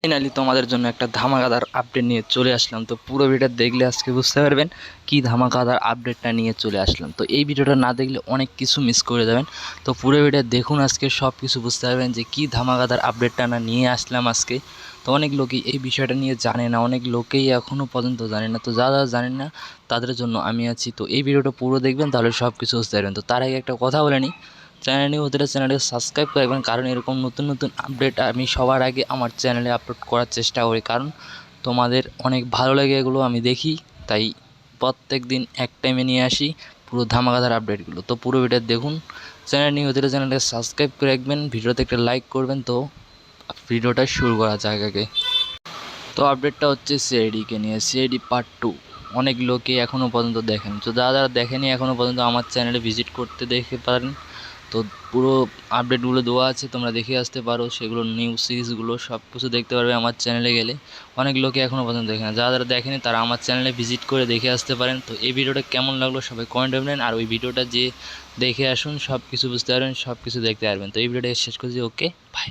Finally তোমাদের জন্য একটা ধামাকাদার আপডেট নিয়ে চলে আসলাম। তো পুরো ভিডিওটা দেখলে আজকে বুঝতে পারবেন কি ধামাকাদার আপডেটটা নিয়ে চলে আসলাম। তো এই ভিডিওটা না দেখলে অনেক কিছু মিস করে যাবেন। তো পুরো ভিডিও দেখুন, আজকে সব কিছু বুঝতে পারবেন যে কি ধামাকাদার আপডেটটা না নিয়ে আসলাম আজকে। তো অনেক লোকই এই বিষয়টা নিয়ে জানে না, অনেক লোকেই এখনও পর্যন্ত জানে না। তো যারা জানেন না তাদের জন্য আমি আছি। তো এই ভিডিওটা পুরো দেখবেন, তাহলে সব কিছু বুঝতে পারবেন। তো তার আগে একটা কথা বলে নিই, চ্যানেল নিউ হতে চ্যানেলটাকে সাবস্ক্রাইব করে রাখবেন, কারণ এরকম নতুন নতুন আপডেট আমি সবার আগে আমার চ্যানেলে আপলোড করার চেষ্টা করি। কারণ তোমাদের অনেক ভালো লাগে এগুলো, আমি দেখি, তাই প্রত্যেক দিন এক টাইমে নিয়ে আসি পুরো ধামাকাদার আপডেটগুলো। তো পুরো ভিডিও দেখুন, চ্যানেল নিউ হতে চ্যানেলটাকে সাবস্ক্রাইব করে রাখবেন, ভিডিওতে একটা লাইক করবেন। তো ভিডিওটা শুরু করা যাক আগে। তো আপডেটটা হচ্ছে সিআইডিকে নিয়ে, সিআইডি পার্ট 2। অনেক লোকে এখনও পর্যন্ত দেখেন, তো যারা যারা দেখেনি এখনও পর্যন্ত আমার চ্যানেলে ভিজিট করতে দেখতে পারেন। তো পুরো আপডেটগুলো দেওয়া আছে, তোমরা দেখে আসতে পারো, সেগুলো নিউ সিরিজগুলো সব কিছু দেখতে পারবে আমার চ্যানেলে গেলে। অনেক লোকে এখনও পর্যন্ত দেখে না, যারা যারা দেখেনি তারা আমার চ্যানেলে ভিজিট করে দেখে আসতে পারেন। তো এই ভিডিওটা কেমন লাগলো সবাই কমেন্ট করবেন, আর ওই ভিডিওটা যে দেখে আসুন সব কিছু বুঝতে পারবেন, সব কিছু দেখতে পারবেন। তো এই ভিডিওটা শেষ করছি, ওকে বাই।